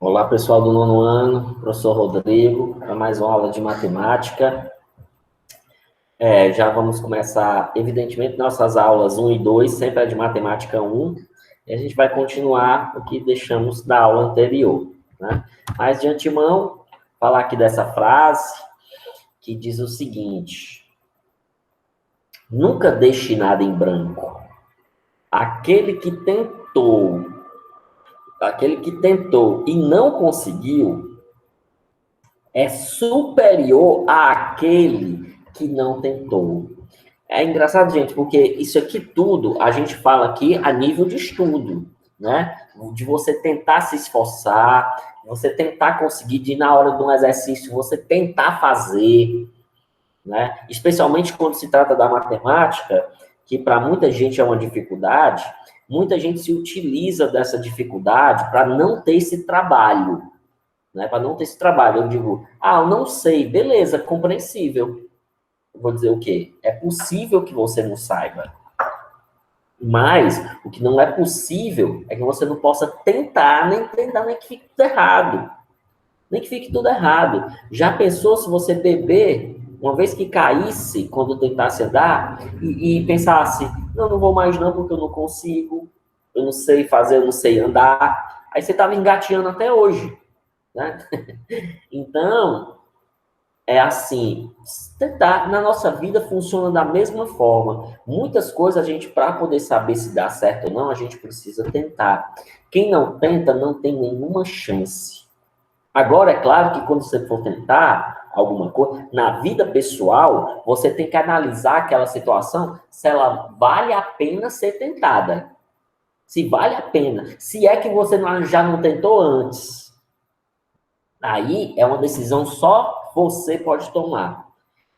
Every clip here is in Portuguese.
Olá, pessoal do nono ano, professor Rodrigo, para mais uma aula de matemática. Já vamos começar, evidentemente, nossas aulas 1 e 2, sempre é de matemática 1, e a gente vai continuar o que deixamos da aula anterior, né? Mas, de antemão, falar aqui dessa frase, que diz o seguinte: nunca deixe nada em branco. Aquele que tentou e não conseguiu, é superior àquele que não tentou. É engraçado, gente, porque isso aqui tudo a gente fala aqui a nível de estudo, né? De você tentar se esforçar, você tentar conseguir, de na hora de um exercício, você tentar fazer, né? Especialmente quando se trata da matemática, que para muita gente é uma dificuldade, muita gente se utiliza dessa dificuldade para não ter esse trabalho, né? Para não ter esse trabalho. Eu digo, eu não sei, beleza, compreensível. Eu vou dizer o quê? É possível que você não saiba. Mas o que não é possível é que você não possa tentar, nem que fique tudo errado. Nem que fique tudo errado. Já pensou se você beber, uma vez que caísse, quando tentasse andar, e pensasse, não vou mais não, porque eu não consigo, eu não sei fazer, eu não sei andar. Aí você estava engateando até hoje, né? Então, é assim, tentar, na nossa vida funciona da mesma forma. Muitas coisas a gente, para poder saber se dá certo ou não, a gente precisa tentar. Quem não tenta, não tem nenhuma chance. Agora, é claro que quando você for tentar alguma coisa, na vida pessoal, você tem que analisar aquela situação, se ela vale a pena ser tentada. Se vale a pena. Se é que você já não tentou antes. Aí é uma decisão só você pode tomar.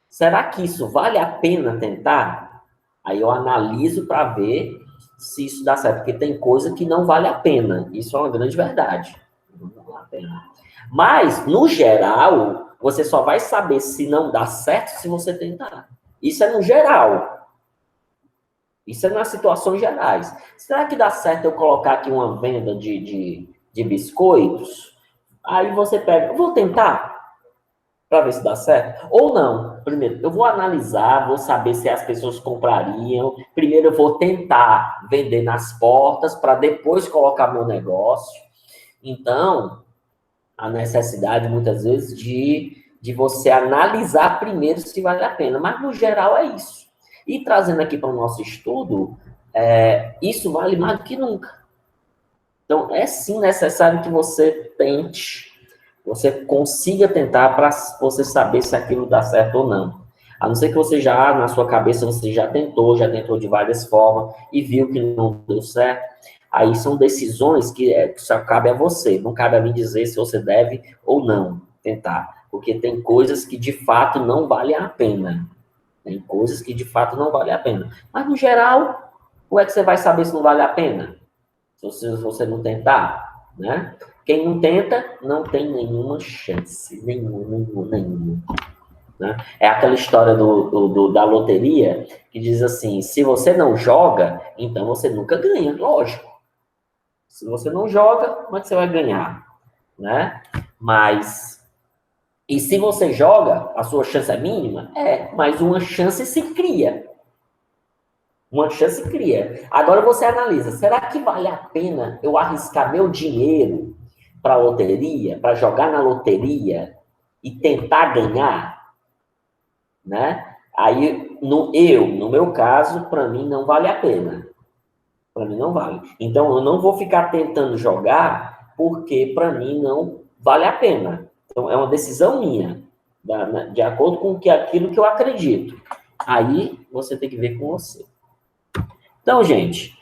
Será que isso vale a pena tentar? Aí eu analiso para ver se isso dá certo, porque tem coisa que não vale a pena. Isso é uma grande verdade. Não vale a pena. Mas, no geral, você só vai saber se não dá certo se você tentar. Isso é no geral. Isso é nas situações gerais. Será que dá certo eu colocar aqui uma venda de biscoitos? Aí você pega, vou tentar para ver se dá certo. Ou não. Primeiro, eu vou analisar, vou saber se as pessoas comprariam. Primeiro, eu vou tentar vender nas portas para depois colocar meu negócio. Então, a necessidade, muitas vezes, de você analisar primeiro se vale a pena. Mas, no geral, é isso. E trazendo aqui para o nosso estudo, isso vale mais do que nunca. Então, é sim necessário que você tente, você consiga tentar para você saber se aquilo dá certo ou não. A não ser que você já, na sua cabeça, você já tentou de várias formas e viu que não deu certo. Aí são decisões que só cabe a você. Não cabe a mim dizer se você deve ou não tentar. Porque tem coisas que de fato não valem a pena. Tem coisas que de fato não valem a pena. Mas no geral, como é que você vai saber se não vale a pena? Se você não tentar, né? Quem não tenta, não tem nenhuma chance. Nenhuma. Né? É aquela história da loteria que diz assim, se você não joga, então você nunca ganha, lógico. Se você não joga, como é que você vai ganhar? Né? Mas, e se você joga, a sua chance é mínima? Mas uma chance se cria. Uma chance cria. Agora você analisa, será que vale a pena eu arriscar meu dinheiro para a loteria, para jogar na loteria e tentar ganhar? Né? Aí, no meu caso, para mim não vale a pena. Para mim não vale. Então, eu não vou ficar tentando jogar porque para mim não vale a pena. Então, é uma decisão minha, de acordo com aquilo que eu acredito. Aí, você tem que ver com você. Então, gente,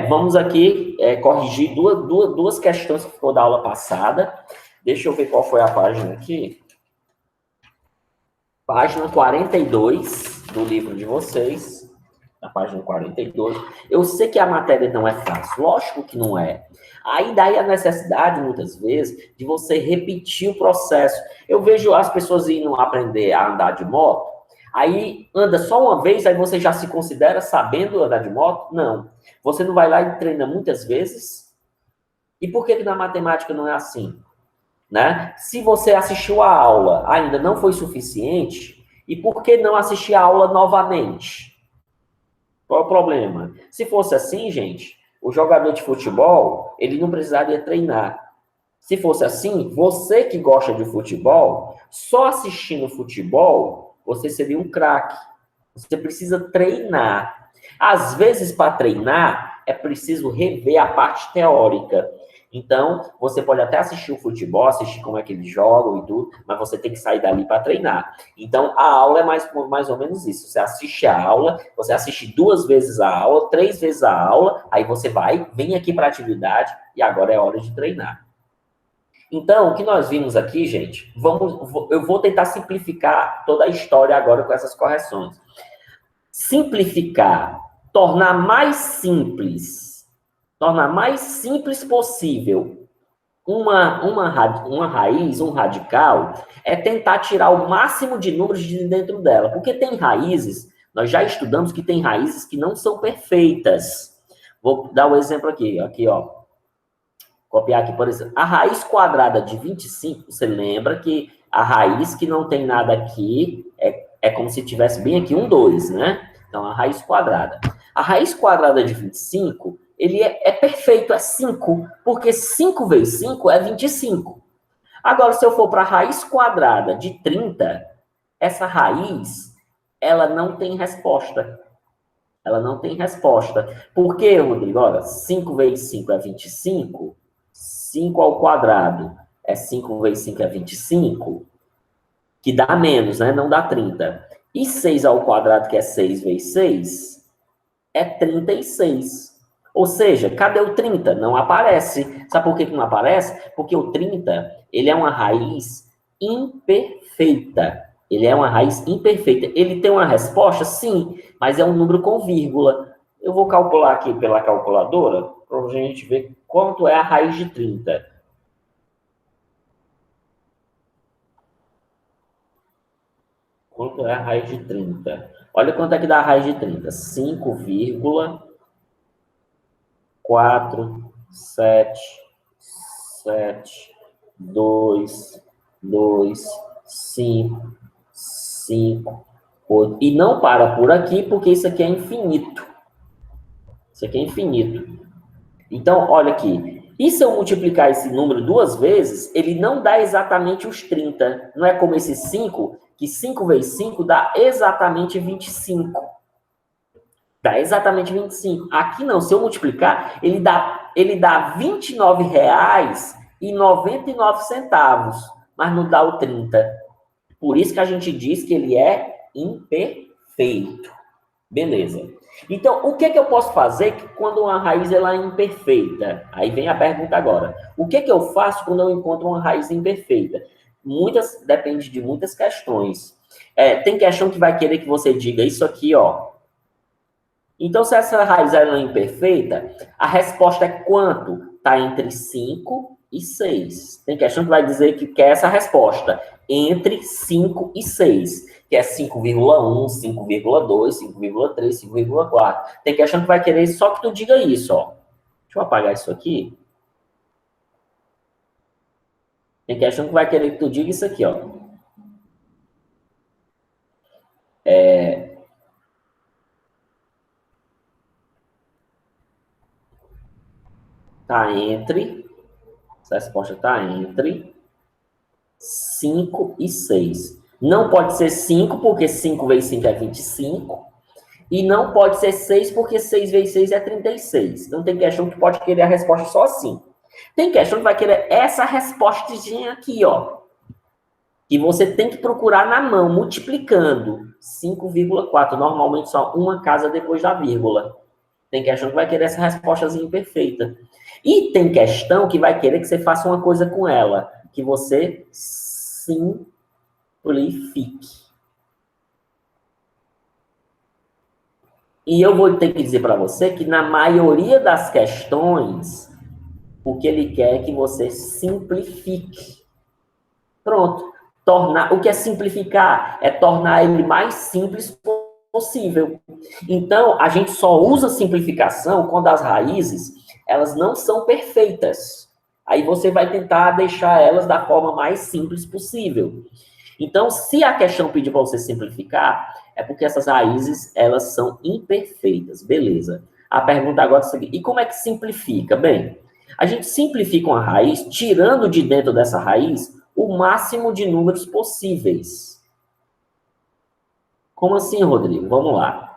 vamos aqui corrigir duas questões que ficou da aula passada. Deixa eu ver qual foi a página aqui. Página 42 do livro de vocês. Na página 42. Eu sei que a matéria não é fácil, lógico que não é. Aí daí a necessidade, muitas vezes, de você repetir o processo. Eu vejo as pessoas indo aprender a andar de moto, aí anda só uma vez, aí você já se considera sabendo andar de moto? Não. Você não vai lá e treina muitas vezes? E por que na matemática não é assim? né? Se você assistiu a aula, ainda não foi suficiente, e por que não assistir a aula novamente? Qual é o problema? Se fosse assim, gente, o jogador de futebol, ele não precisaria treinar. Se fosse assim, você que gosta de futebol, só assistindo futebol, você seria um craque. Você precisa treinar. Às vezes, para treinar, é preciso rever a parte teórica. Então, você pode até assistir o futebol, assistir como é que eles jogam e tudo, mas você tem que sair dali para treinar. Então, a aula é mais ou menos isso. Você assiste a aula, você assiste 2 vezes a aula, 3 vezes a aula, aí você vem aqui para a atividade e agora é hora de treinar. Então, o que nós vimos aqui, gente, eu vou tentar simplificar toda a história agora com essas correções. Simplificar, tornar mais simples possível uma raiz, um radical, é tentar tirar o máximo de números de dentro dela. Porque tem raízes, nós já estudamos que tem raízes que não são perfeitas. Vou dar um exemplo aqui, ó. Copiar aqui, por exemplo, a raiz quadrada de 25, você lembra que a raiz que não tem nada aqui é como se tivesse bem aqui um 2, né? Então, a raiz quadrada. A raiz quadrada de 25, ele é perfeito, é 5, porque 5 vezes 5 é 25. Agora, se eu for para a raiz quadrada de 30, essa raiz, ela não tem resposta. Ela não tem resposta. Por quê, Rodrigo? Olha, 5 vezes 5 é 25, 5 ao quadrado é 5 vezes 5 é 25, que dá menos, né? Não dá 30. E 6 ao quadrado, que é 6 vezes 6, é 36. Ou seja, cadê o 30? Não aparece. Sabe por que não aparece? Porque o 30, ele é uma raiz imperfeita. Ele é uma raiz imperfeita. Ele tem uma resposta? Sim, mas é um número com vírgula. Eu vou calcular aqui pela calculadora, para a gente ver quanto é a raiz de 30. Quanto é a raiz de 30? Olha quanto é que dá a raiz de 30. 5,47,2,5,5, 8. E não para por aqui, porque isso aqui é infinito. Isso aqui é infinito. Então, olha aqui. E se eu multiplicar esse número 2 vezes, ele não dá exatamente os 30. Não é como esse 5, que 5 vezes 5 dá exatamente 25. Dá exatamente 25. Aqui não, se eu multiplicar, ele dá R$ 29,99, mas não dá o 30. Por isso que a gente diz que ele é imperfeito. Beleza. Então, o que eu posso fazer quando uma raiz ela é imperfeita? Aí vem a pergunta agora. O que eu faço quando eu encontro uma raiz imperfeita? Depende de muitas questões. Tem questão que vai querer que você diga isso aqui, ó. Então, se essa raiz ela é imperfeita, a resposta é quanto? Está entre 5 e 6. Tem questão que vai dizer que quer essa resposta. Entre 5 e 6. Que é 5,1, 5,2, 5,3, 5,4. Tem questão que vai querer só que tu diga isso, ó. Deixa eu apagar isso aqui. Tem questão que vai querer que tu diga isso aqui, ó. Tá entre... Essa resposta está entre 5 e 6. Não pode ser 5, porque 5 vezes 5 é 25. E não pode ser 6, porque 6 vezes 6 é 36. Então, tem questão que pode querer a resposta só assim. Tem questão que vai querer essa respostinha aqui, ó. Que você tem que procurar na mão, multiplicando. 5,4. Normalmente, só uma casa depois da vírgula. Tem questão que vai querer essa respostazinha perfeita. E tem questão que vai querer que você faça uma coisa com ela. Que você simplifique. E eu vou ter que dizer para você que na maioria das questões, o que ele quer é que você simplifique. Pronto. O que é simplificar? É tornar ele mais simples possível. Então, a gente só usa simplificação quando as raízes, elas não são perfeitas. Aí você vai tentar deixar elas da forma mais simples possível. Então, se a questão pedir para você simplificar, é porque essas raízes, elas são imperfeitas, beleza. A pergunta agora é a seguinte, e como é que simplifica? Bem, a gente simplifica uma raiz tirando de dentro dessa raiz o máximo de números possíveis. Como assim, Rodrigo? Vamos lá.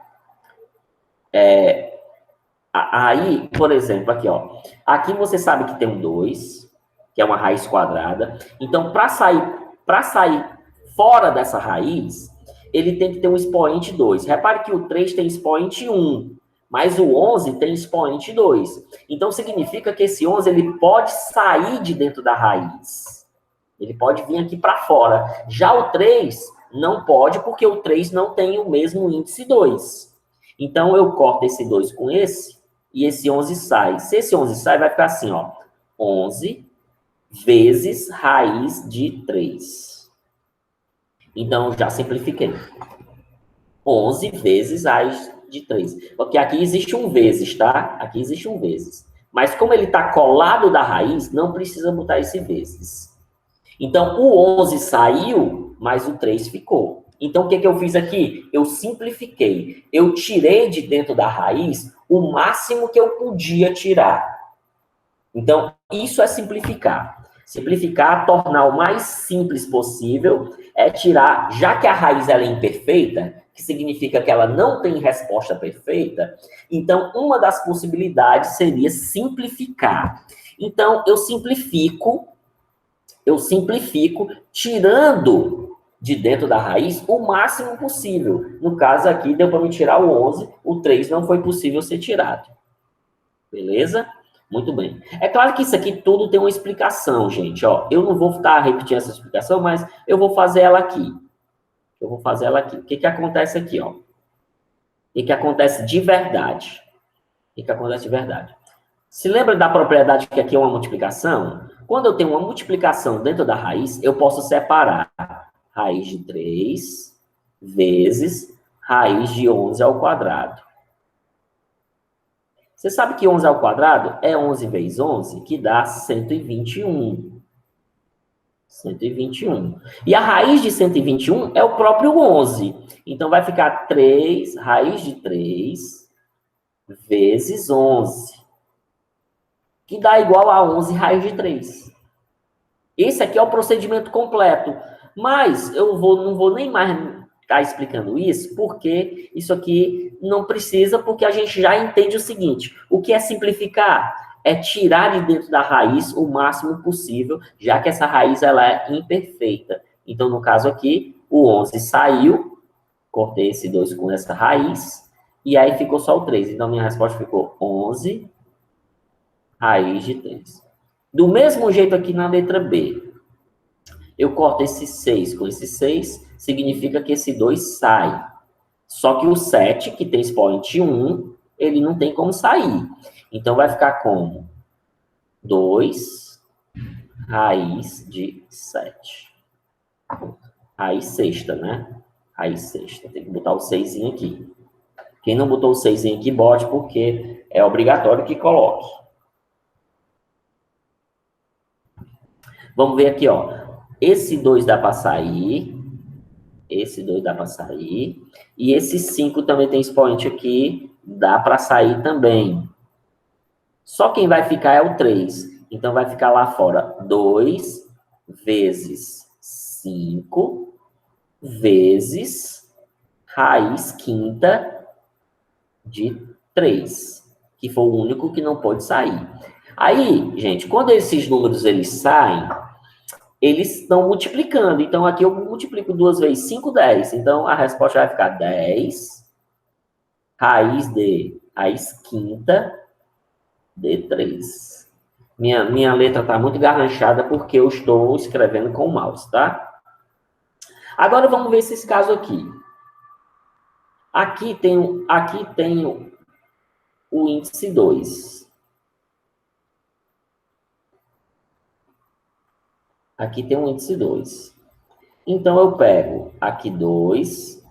Aí, por exemplo, aqui, ó. Aqui você sabe que tem um 2, que é uma raiz quadrada. Então, para sair fora dessa raiz, ele tem que ter um expoente 2. Repare que o 3 tem expoente 1, mas o 11 tem expoente 2. Então, significa que esse 11 ele pode sair de dentro da raiz. Ele pode vir aqui para fora. Já o 3 não pode, porque o 3 não tem o mesmo índice 2. Então, eu corto esse 2 com esse, e esse 11 sai. Se esse 11 sai, vai ficar assim, ó. 11 vezes raiz de 3. Então, já simplifiquei. 11 vezes raiz de 3. Porque aqui existe um vezes, tá? Aqui existe um vezes. Mas como ele está colado da raiz, não precisa botar esse vezes. Então, o 11 saiu, mas o 3 ficou. Então, o que eu fiz aqui? Eu simplifiquei. Eu tirei de dentro da raiz o máximo que eu podia tirar. Então, isso é simplificar. Simplificar, tornar o mais simples possível, é tirar, já que a raiz ela é imperfeita, que significa que ela não tem resposta perfeita, então, uma das possibilidades seria simplificar. Então, eu simplifico tirando de dentro da raiz o máximo possível. No caso aqui, deu para me tirar o 11, o 3 não foi possível ser tirado. Beleza? Muito bem. É claro que isso aqui tudo tem uma explicação, gente. Ó, eu não vou estar repetindo essa explicação, mas eu vou fazer ela aqui. O que acontece aqui, ó? O que acontece de verdade? Se lembra da propriedade que aqui é uma multiplicação? Quando eu tenho uma multiplicação dentro da raiz, eu posso separar raiz de 3 vezes raiz de 11 ao quadrado. Você sabe que 11 ao quadrado é 11 vezes 11, que dá 121. 121. E a raiz de 121 é o próprio 11. Então, vai ficar 3, raiz de 3, vezes 11. Que dá igual a 11 raiz de 3. Esse aqui é o procedimento completo. Mas eu não vou nem mais estar explicando isso, porque isso aqui não precisa, porque a gente já entende o seguinte. O que é simplificar? É tirar de dentro da raiz o máximo possível, já que essa raiz ela é imperfeita. Então, no caso aqui, o 11 saiu, cortei esse 2 com essa raiz, e aí ficou só o 3. Então, minha resposta ficou 11 raiz de 3. Do mesmo jeito aqui na letra B. Eu corto esse 6 com esse 6, significa que esse 2 sai. Só que o 7, que tem expoente 1, ele não tem como sair. Então, vai ficar como? 2 raiz de 7. Raiz sexta, né? Raiz sexta. Tem que botar o 6 aqui. Quem não botou o 6 aqui, bote, porque é obrigatório que coloque. Vamos ver aqui, ó. Esse 2 dá para sair. Esse 2 dá para sair. E esse 5 também tem expoente aqui. Dá para sair também. Só quem vai ficar é o 3. Então, vai ficar lá fora 2 vezes 5 vezes raiz quinta de 3. Que foi o único que não pôde sair. Aí, gente, quando esses números eles saem, eles estão multiplicando. Então, aqui eu multiplico 2 vezes 5, 10. Então, a resposta vai ficar 10 raiz quinta de 3. Minha letra está muito garranchada porque eu estou escrevendo com o mouse, tá? Agora, vamos ver esses casos aqui. Aqui tem o índice 2. Aqui tem um índice 2. Então, eu pego aqui 2.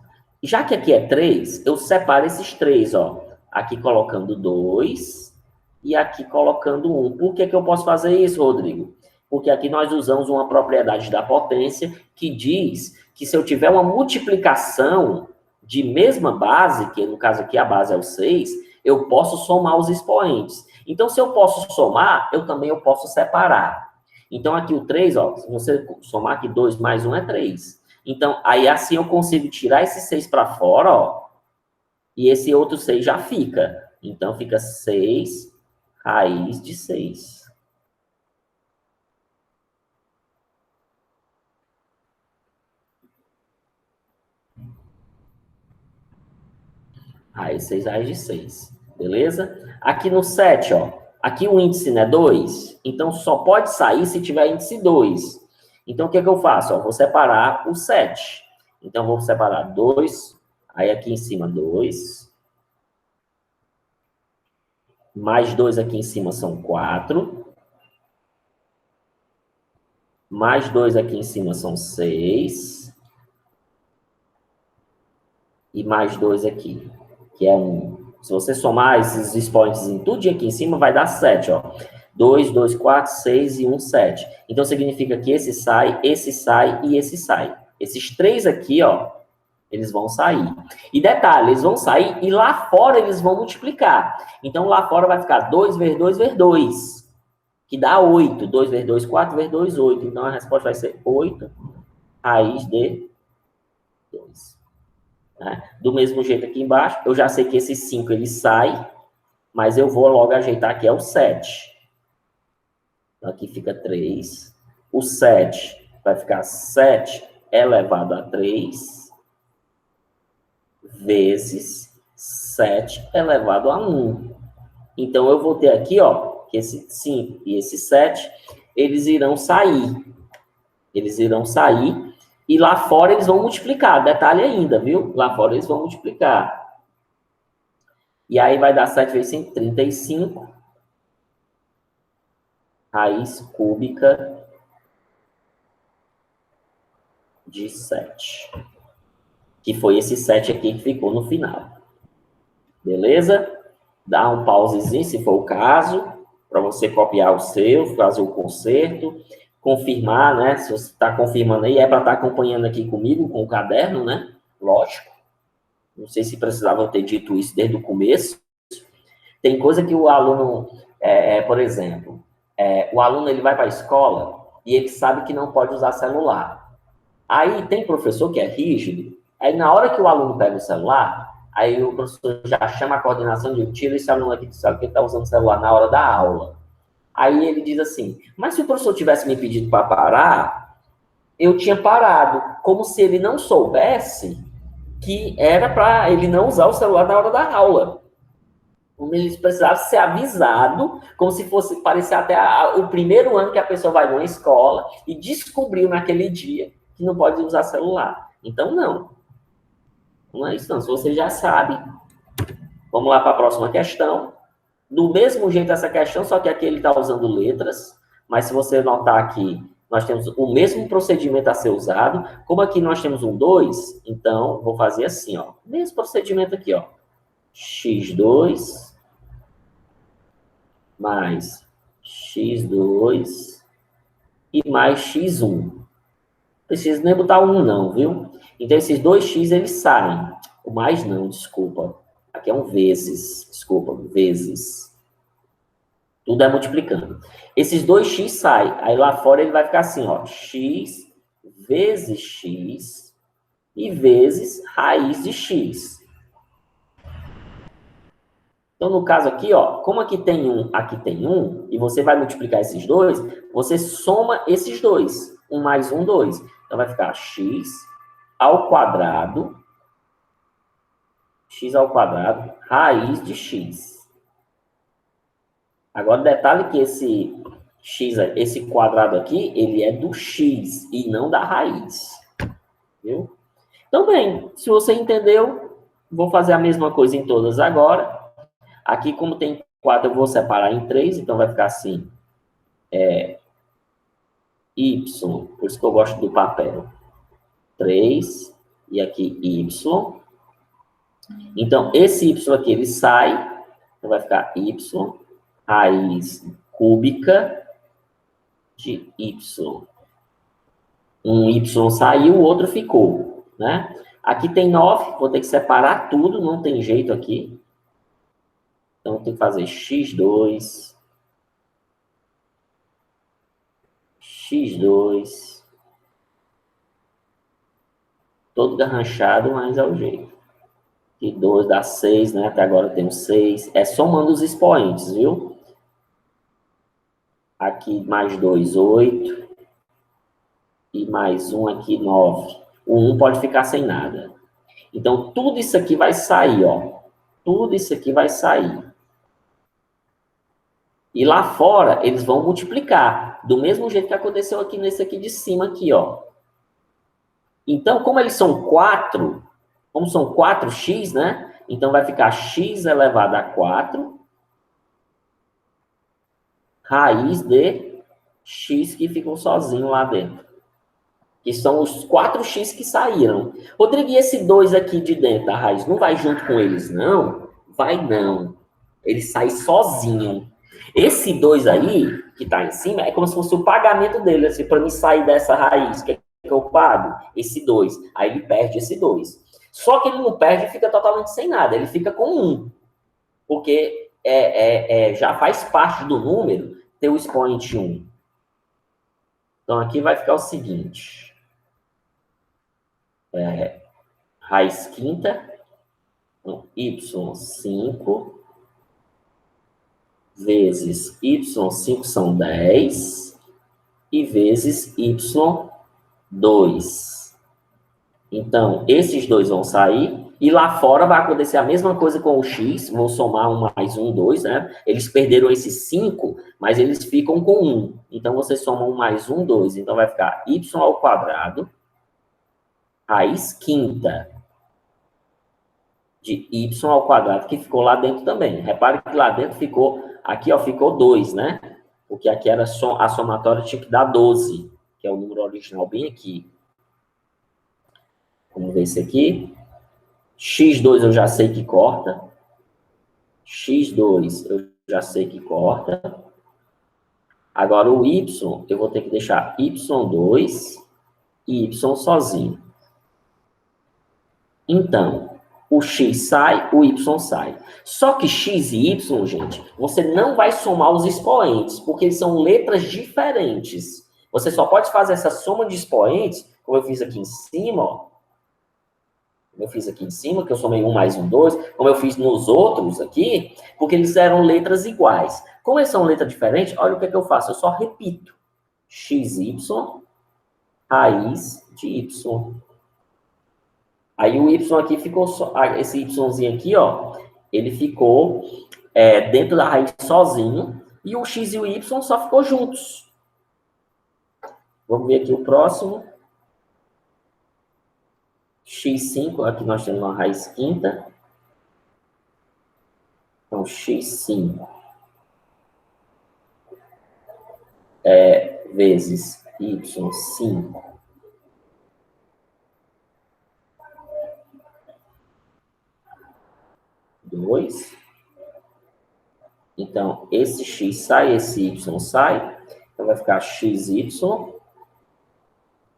Já que aqui é 3, eu separo esses 3, ó. Aqui colocando 2 e e aqui colocando 1. Por que que eu posso fazer isso, Rodrigo? Porque aqui nós usamos uma propriedade da potência que diz que se eu tiver uma multiplicação de mesma base, que no caso aqui a base é o 6, eu posso somar os expoentes. Então, se eu posso somar, eu posso separar. Então, aqui o 3, ó, se você somar aqui 2 mais 1 é 3. Então, aí assim eu consigo tirar esse 6 para fora, ó, e esse outro 6 já fica. Então, fica 6 raiz de 6. Raiz 6 raiz de 6. Beleza? Aqui no 7, ó. Aqui o índice não é 2. Então, só pode sair se tiver índice 2. Então, o que eu faço? Ó, vou separar o 7. Então, vou separar 2. Aí, aqui em cima, 2. Mais 2 aqui em cima são 4. Mais 2 aqui em cima são 6. E mais 2 aqui, que é 1. Se você somar esses expoentes em tudo aqui em cima, vai dar 7, ó. 2, 2, 4, 6 e 1, 7. Então, significa que esse sai e esse sai. Esses 3 aqui, ó, eles vão sair. E detalhe, eles vão sair e lá fora eles vão multiplicar. Então, lá fora vai ficar 2 vezes 2 vezes 2, que dá 8. 2 vezes 2, 4 vezes 2, 8. Então, a resposta vai ser 8 raiz de 2. Do mesmo jeito aqui embaixo, eu já sei que esse 5 ele sai, mas eu vou logo ajeitar que é o 7. Então, aqui fica 3. O 7 vai ficar 7 elevado a 3 vezes 7 elevado a 1. Então, eu vou ter aqui, ó, que esse 5 e esse 7, eles irão sair. Eles irão sair. E lá fora eles vão multiplicar. Detalhe ainda, viu? Lá fora eles vão multiplicar. E aí vai dar 7 vezes 5, 35. Raiz cúbica de 7. Que foi esse 7 aqui que ficou no final. Beleza? Dá um pausezinho, se for o caso, para você copiar o seu, fazer o conserto. Confirmar, né? Se você está confirmando aí, é para estar acompanhando aqui comigo, com o caderno, né? Lógico. Não sei se precisava eu ter dito isso desde o começo. Tem coisa que o aluno, por exemplo, o aluno ele vai para a escola e ele sabe que não pode usar celular. Aí tem professor que é rígido, aí na hora que o aluno pega o celular, aí o professor já chama a coordenação de tira esse aluno aqui que sabe que ele está usando o celular na hora da aula. Aí ele diz assim, mas se o professor tivesse me pedido para parar, eu tinha parado, como se ele não soubesse que era para ele não usar o celular na hora da aula. Ele precisava ser avisado, como se fosse, parecia até o primeiro ano que a pessoa vai numa escola e descobriu naquele dia que não pode usar celular. Então, não. Não é isso, não. Se você já sabe, vamos lá para a próxima questão. Do mesmo jeito essa questão, só que aqui ele está usando letras, mas se você notar aqui, nós temos o mesmo procedimento a ser usado. Como aqui nós temos um 2, então vou fazer assim, ó. Mesmo procedimento aqui, ó. x2 mais x2 e mais x1. Não precisa nem botar 1 não, viu? Então esses 2x eles saem. O mais não, desculpa. Aqui é um vezes, desculpa, vezes. Tudo é multiplicando. Esses 2x saem. Aí lá fora ele vai ficar assim, ó. X vezes x e vezes raiz de x. Então, no caso aqui, ó, como aqui tem 1, e você vai multiplicar esses dois, você soma esses dois. 1 mais 1, 2. Então, vai ficar x ao quadrado, raiz de x. Agora, detalhe que esse x, esse quadrado aqui, ele é do x e não da raiz. Viu? Então, bem, se você entendeu, vou fazer a mesma coisa em todas agora. Aqui, como tem 4, eu vou separar em 3, então vai ficar assim. Y, por isso que eu gosto do papel. 3, e aqui Y. Então, esse Y aqui, ele sai, então vai ficar Y raiz cúbica de y. Um y saiu, o outro ficou, né? Aqui tem 9, vou ter que separar tudo, não tem jeito aqui. Então, tem que fazer x2, x2, todo garranchado, mas é o jeito. E 2 dá 6, né? Até agora eu tenho 6. É somando os expoentes, viu? Aqui mais 2, 8. E mais 1 aqui, 9. O 1 pode ficar sem nada. Então, tudo isso aqui vai sair, ó. Tudo isso aqui vai sair. E lá fora, eles vão multiplicar. Do mesmo jeito que aconteceu aqui nesse aqui de cima, aqui, ó. Então, como eles são 4, como são 4x, né? Então, vai ficar x elevado a 4, raiz de x que ficou sozinho lá dentro. Que são os 4x que saíram. Rodrigo, e esse 2 aqui de dentro da raiz, não vai junto com eles, não? Vai não. Ele sai sozinho. Esse 2 aí, que está em cima, é como se fosse o pagamento dele. Assim, para mim sair dessa raiz, que eu pago? Esse 2. Aí ele perde esse 2. Só que ele não perde e fica totalmente sem nada. Ele fica com 1. Porque já faz parte do número ter o expoente 1. Então, aqui vai ficar o seguinte. Raiz quinta. Então, y5 vezes y5 são 10 e vezes y2. Então, esses dois vão sair e lá fora vai acontecer a mesma coisa com o x, vão somar 1 mais 1, 2, né? Eles perderam esse 5, mas eles ficam com 1. Então, você soma 1 mais 1, 2. Então, vai ficar y ao quadrado, raiz quinta de y ao quadrado, que ficou lá dentro também. Repare que lá dentro ficou, aqui ó, ficou 2, né? Porque aqui era a somatória tinha que dar 12, que é o número original bem aqui. Vamos ver esse aqui. x2 eu já sei que corta. x2 eu já sei que corta. Agora o y, eu vou ter que deixar y2 e y sozinho. Então, o x sai, o y sai. Só que x e y, gente, você não vai somar os expoentes, porque eles são letras diferentes. Você só pode fazer essa soma de expoentes, como eu fiz aqui em cima, ó. Como eu fiz aqui em cima, que eu somei 1 mais 1, 2, como eu fiz nos outros aqui, porque eles eram letras iguais. Como eles são letras diferentes, olha o que é que eu faço, eu só repito. xy, raiz de y. Aí o y aqui ficou, esse yzinho aqui, ó, ele ficou dentro da raiz sozinho, e o x e o y só ficou juntos. Vamos ver aqui o próximo. x5, aqui nós temos uma raiz quinta. Então, x5 vezes y5 2. Então, esse x sai, esse y sai. Então, vai ficar xy,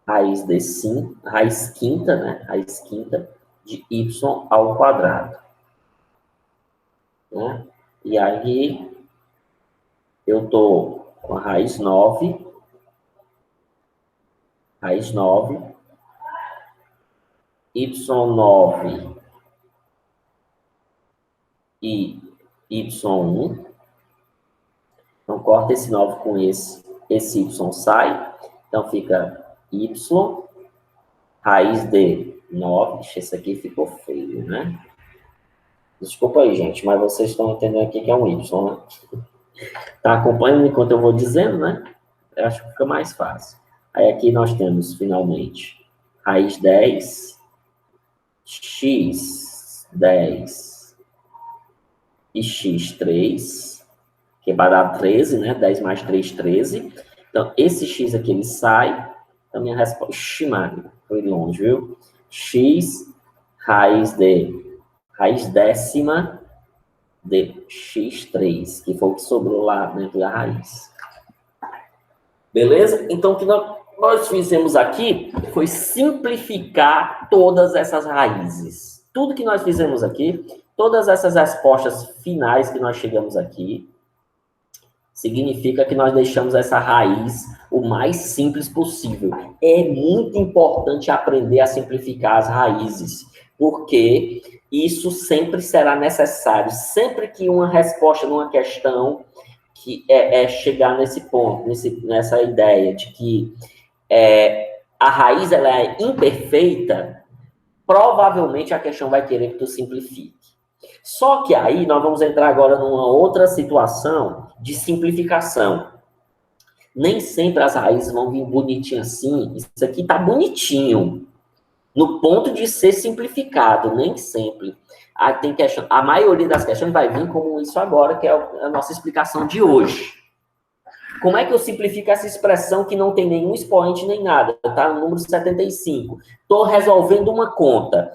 raiz de 5, raiz quinta, né? Raiz quinta de y ao quadrado. Né? E aí, eu tô com a raiz 9. Raiz 9. y9 e y1. Então, corta esse 9 com esse y sai. Então, fica y, raiz de 9. Ixi, esse aqui ficou feio, né? Desculpa aí, gente, mas vocês estão entendendo aqui que é um y, né? Tá acompanhando enquanto eu vou dizendo, né? Eu acho que fica mais fácil. Aí aqui nós temos, finalmente, raiz 10, x10 e x3, que vai dar 13, né? 10 mais 3, 13. Então, esse x aqui, ele sai. Então, minha resposta... Ixi, Maria, foi longe, viu? X, raiz décima de x3, que foi o que sobrou lá dentro da raiz. Beleza? Então, o que nós fizemos aqui foi simplificar todas essas raízes. Tudo que nós fizemos aqui, todas essas respostas finais que nós chegamos aqui, significa que nós deixamos essa raiz o mais simples possível. É muito importante aprender a simplificar as raízes, porque isso sempre será necessário. Sempre que uma resposta numa questão que chegar nesse ponto, nessa ideia de que a raiz ela é imperfeita, provavelmente a questão vai querer que tu simplifique. Só que aí nós vamos entrar agora numa outra situação de simplificação. Nem sempre as raízes vão vir bonitinhas assim. Isso aqui tá bonitinho. No ponto de ser simplificado, nem sempre. Tem questão, a maioria das questões vai vir como isso agora, que é a nossa explicação de hoje. Como é que eu simplifico essa expressão que não tem nenhum expoente nem nada? Tá no número 75. Estou resolvendo uma conta.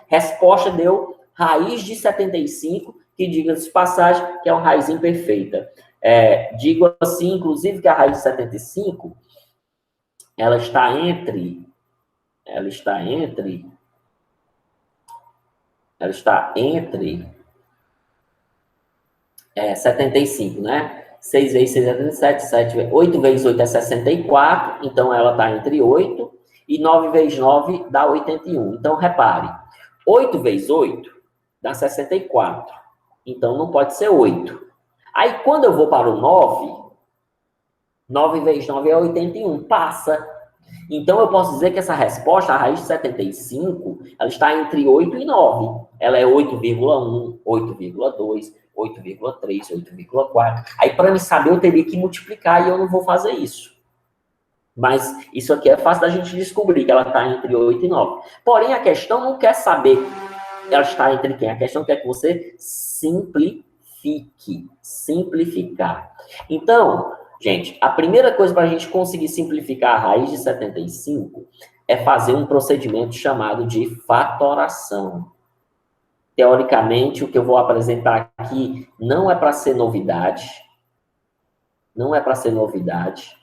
Resposta deu raiz de 75, que, diga-se de passagem, que é uma raiz imperfeita. Digo assim, inclusive, que a raiz de 75, ela está entre 75, né? 6 vezes 6 é 37, 8 vezes 8 é 64, então ela está entre 8, e 9 vezes 9 dá 81. Então, repare, 8 vezes 8 dá 64, então não pode ser 8. Aí, quando eu vou para o 9 vezes 9 é 81, passa. Então, eu posso dizer que essa resposta, a raiz de 75, ela está entre 8 e 9. Ela é 8,1, 8,2, 8,3, 8,4. Aí, para me saber, eu teria que multiplicar e eu não vou fazer isso. Mas isso aqui é fácil da gente descobrir, que ela está entre 8 e 9. Porém, a questão não quer saber ela está entre quem. A questão quer que você simplifique. Simplificar. Então, gente, a primeira coisa para a gente conseguir simplificar a raiz de 75 é fazer um procedimento chamado de fatoração. Teoricamente, o que eu vou apresentar aqui não é para ser novidade. Não é para ser novidade.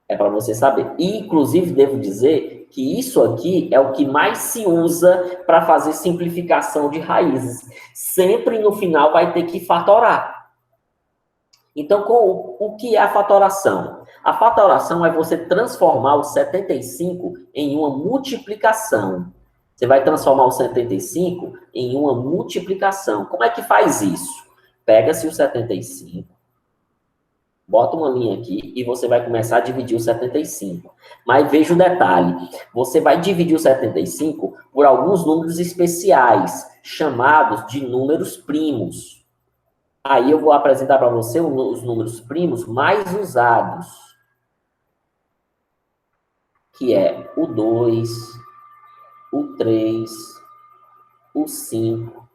É para você saber. E, inclusive, devo dizer que isso aqui é o que mais se usa para fazer simplificação de raízes. Sempre no final vai ter que fatorar. Então, o que é a fatoração? A fatoração é você transformar o 75 em uma multiplicação. Você vai transformar o 75 em uma multiplicação. Como é que faz isso? Pega-se o 75, bota uma linha aqui e você vai começar a dividir o 75. Mas veja o detalhe, você vai dividir o 75 por alguns números especiais, chamados de números primos. Aí eu vou apresentar para você os números primos mais usados, que é o 2, o 3, o 5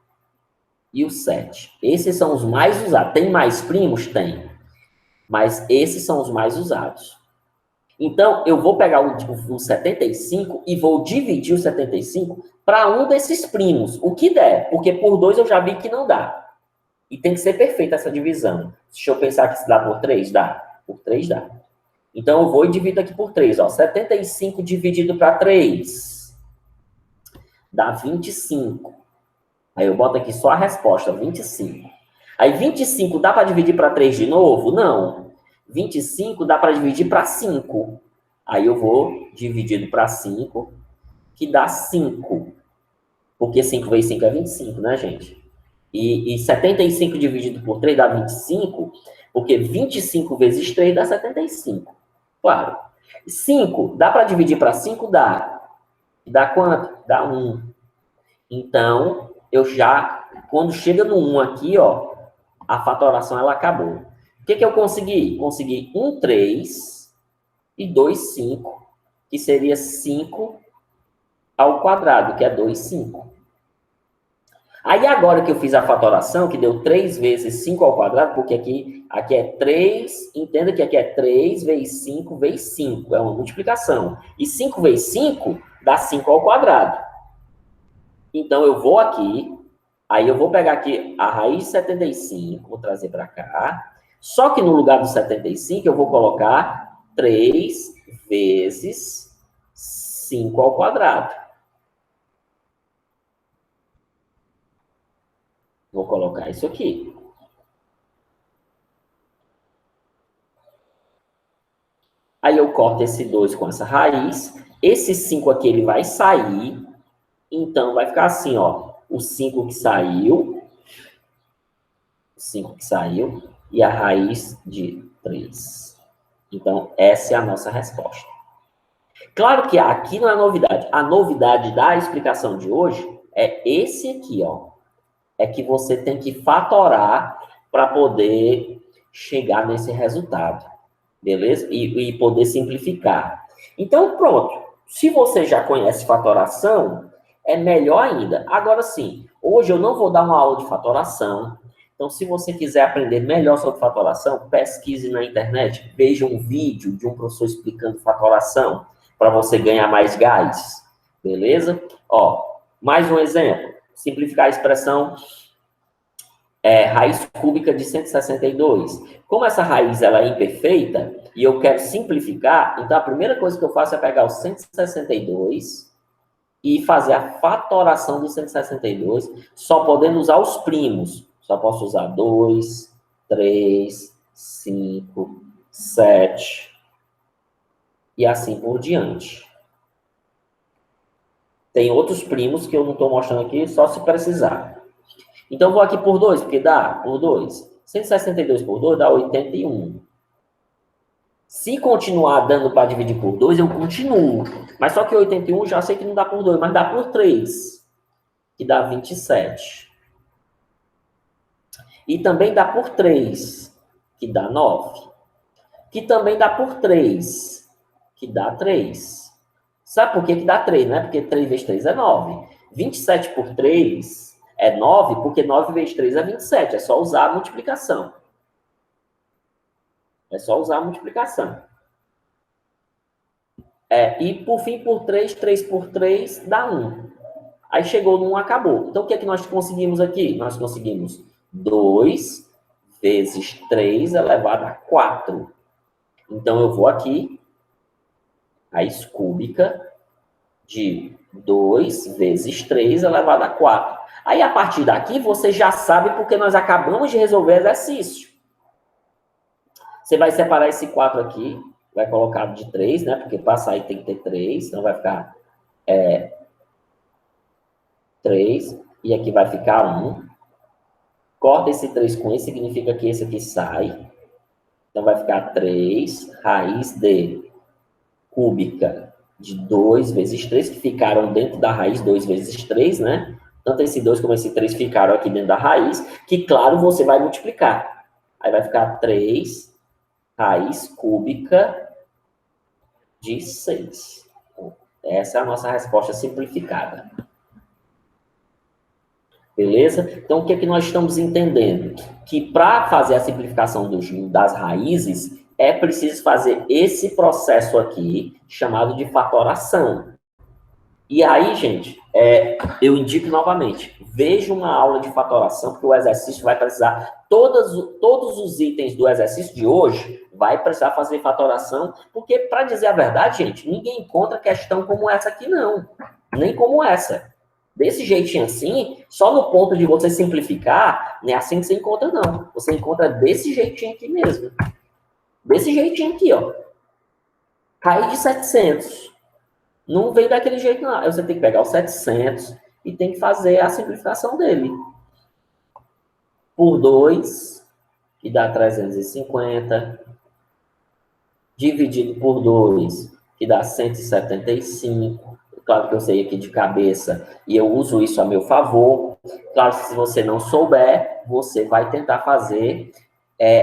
e o 7. Esses são os mais usados. Tem mais primos? Tem. Mas esses são os mais usados. Então, eu vou pegar o 75 e vou dividir o 75 para um desses primos, o que der, porque por 2 eu já vi que não dá. E tem que ser perfeita essa divisão. Deixa eu pensar que se dá por 3, dá. Por 3 dá. Então, eu vou e divido aqui por 3. 75 dividido para 3 dá 25. Aí eu boto aqui só a resposta, 25. Aí 25 dá para dividir para 3 de novo? Não. 25 dá para dividir para 5. Aí eu vou dividido para 5, que dá 5. Porque 5 vezes 5 é 25, né, gente? E 75 dividido por 3 dá 25, porque 25 vezes 3 dá 75. Claro. 5 dá para dividir para 5? Dá. Dá quanto? Dá 1. Então, eu já, quando chega no 1 aqui, ó, a fatoração ela acabou. O que eu consegui? Consegui 1, 3 e 2, 5, que seria 5 ao quadrado, que é 2, 5. Aí agora que eu fiz a fatoração, que deu 3 vezes 5 ao quadrado, porque aqui é 3, entenda que aqui é 3 vezes 5 vezes 5, é uma multiplicação. E 5 vezes 5 dá 5 ao quadrado. Então eu vou aqui, Aí eu vou pegar aqui a raiz de 75, vou trazer para cá. Só que no lugar do 75, eu vou colocar 3 vezes 5 ao quadrado. Vou colocar isso aqui. Aí eu corto esse 2 com essa raiz. Esse 5 aqui, ele vai sair. Então, vai ficar assim, ó. O 5 que saiu. O 5 que saiu. E a raiz de 3. Então, essa é a nossa resposta. Claro que aqui não é novidade. A novidade da explicação de hoje é esse aqui, ó. É que você tem que fatorar para poder chegar nesse resultado. Beleza? E poder simplificar. Então, pronto. Se você já conhece fatoração, é melhor ainda. Agora sim, hoje eu não vou dar uma aula de fatoração. Então, se você quiser aprender melhor sobre fatoração, pesquise na internet, veja um vídeo de um professor explicando fatoração para você ganhar mais gás. Beleza? Ó, mais um exemplo. Simplificar a expressão raiz cúbica de 162. Como essa raiz ela é imperfeita e eu quero simplificar, então a primeira coisa que eu faço é pegar o 162 e fazer a fatoração do 162, só podendo usar os primos. Só posso usar 2, 3, 5, 7 e assim por diante. Tem outros primos que eu não estou mostrando aqui, só se precisar. Então, vou aqui por 2, porque dá por 2. 162 por 2 dá 81. Se continuar dando para dividir por 2, eu continuo. Mas só que 81 já sei que não dá por 2, mas dá por 3, que dá 27. E também dá por 3, que dá 9. Que também dá por 3, que dá 3. Sabe por que dá 3, né? Porque 3 vezes 3 é 9. 27 por 3 é 9, porque 9 vezes 3 é 27. É só usar a multiplicação. É só usar a multiplicação. E por fim, por 3, 3 por 3 dá 1. Aí chegou no 1, acabou. Então, o que é que nós conseguimos aqui? Nós conseguimos 2 vezes 3 elevado a 4. Então, eu vou aqui, raiz cúbica de 2 vezes 3 elevado a 4. Aí, a partir daqui, você já sabe porque nós acabamos de resolver o exercício. Você vai separar esse 4 aqui, vai colocar de 3, né? Porque para sair tem que ter 3, então vai ficar 3, e aqui vai ficar 1. Corta esse 3 com esse, significa que esse aqui sai. Então vai ficar 3, raiz de cúbica de 2 vezes 3, que ficaram dentro da raiz 2 vezes 3, né? Tanto esse 2 como esse 3 ficaram aqui dentro da raiz, que, claro, você vai multiplicar. Aí vai ficar 3 raiz cúbica de 6. Essa é a nossa resposta simplificada. Beleza? Então, o que é que nós estamos entendendo? Que para fazer a simplificação das raízes, é preciso fazer esse processo aqui, chamado de fatoração. E aí, gente, eu indico novamente, veja uma aula de fatoração, porque o exercício vai precisar, todos os itens do exercício de hoje, vai precisar fazer fatoração, porque, para dizer a verdade, gente, ninguém encontra questão como essa aqui, não. Nem como essa. Desse jeitinho assim, só no ponto de você simplificar, não é assim que você encontra, não. Você encontra desse jeitinho aqui mesmo. Desse jeitinho aqui, ó. Raiz de 700. Não vem daquele jeito, não. Aí você tem que pegar o 700 e tem que fazer a simplificação dele. Por 2, que dá 350. Dividido por 2, que dá 175. Claro que eu sei aqui de cabeça e eu uso isso a meu favor. Claro que se você não souber, você vai tentar fazer,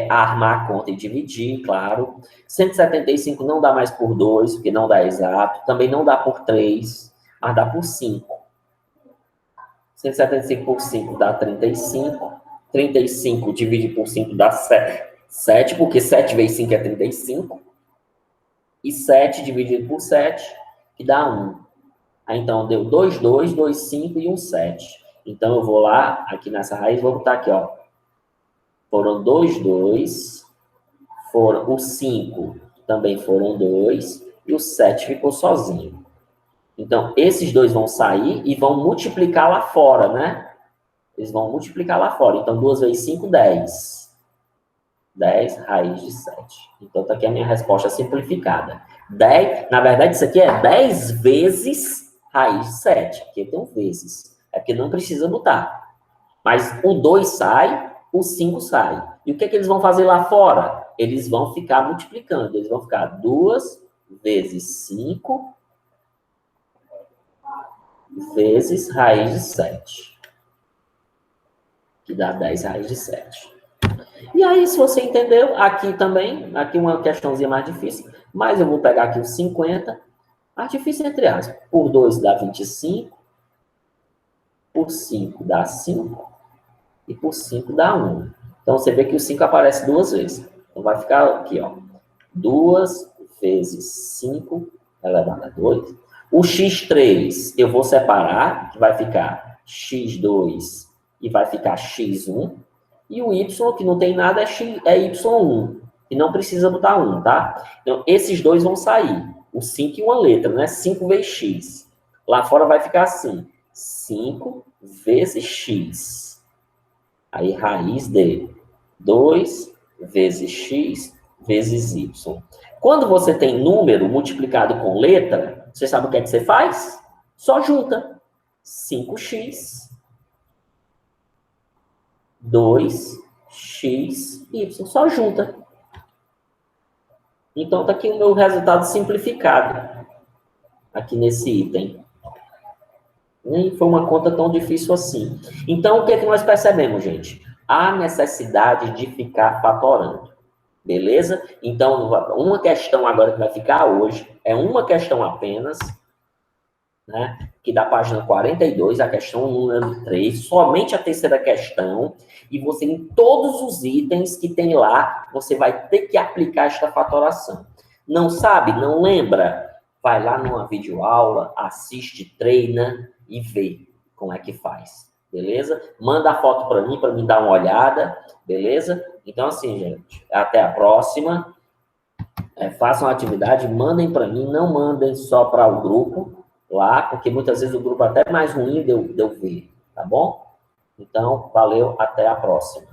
armar a conta e dividir, claro. 175 não dá mais por 2, porque não dá exato. Também não dá por 3, mas dá por 5. 175 por 5 dá 35. 35 divide por 5 dá 7, porque 7 vezes 5 é 35. E 7 dividido por 7, que dá 1. Aí, então, deu 2, 2, 2, 5 e 1, 7. Então, eu vou lá, aqui nessa raiz, vou botar aqui, ó. Foram 2, foram o 5 também foram 2, e o 7 ficou sozinho. Então, esses dois vão sair e vão multiplicar lá fora, né? Eles vão multiplicar lá fora. Então, 2 vezes 5, 10. 10 raiz de 7. Então, tá aqui a minha resposta simplificada. 10, na verdade, isso aqui é 10 vezes raiz de 7. Aqui tem um vezes. É porque não precisa botar. Mas o 2 sai, o 5 sai. E o que é que eles vão fazer lá fora? Eles vão ficar multiplicando. Eles vão ficar 2 vezes 5 vezes raiz de 7. Que dá 10 raiz de 7. E aí, se você entendeu, aqui também, aqui uma questãozinha mais difícil, mas eu vou pegar aqui os 50, mais difícil entre aspas. Por 2 dá 25, por 5 dá 5, e por 5 dá 1. Então, você vê que o 5 aparece duas vezes. Então, vai ficar aqui, ó, 2 vezes 5 elevado a 2. O x3 eu vou separar, que vai ficar x2 e vai ficar x1. E o y, que não tem nada, é y1. E não precisa botar 1, tá? Então, esses dois vão sair. O 5 e uma letra, né? 5 vezes x. Lá fora vai ficar assim. 5 vezes x. Aí, raiz de 2 vezes x vezes y. Quando você tem número multiplicado com letra, você sabe o que é que você faz? Só junta. 5x 2x, y, só junta. Então, tá aqui o meu resultado simplificado, aqui nesse item. Nem foi uma conta tão difícil assim. Então, o que é que nós percebemos, gente? A necessidade de ficar fatorando. Beleza? Então, uma questão agora que vai ficar hoje, é uma questão apenas, né? Que da página 42, a questão número 3, somente a terceira questão, e você, em todos os itens que tem lá, você vai ter que aplicar esta fatoração. Não sabe? Não lembra? Vai lá numa videoaula, assiste, treina e vê como é que faz. Beleza? Manda a foto para mim dar uma olhada. Beleza? Então, assim, gente, até a próxima. Façam a atividade, mandem para mim, não mandem só para o grupo lá, porque muitas vezes o grupo é até mais ruim de eu ver, tá bom? Então, valeu, até a próxima.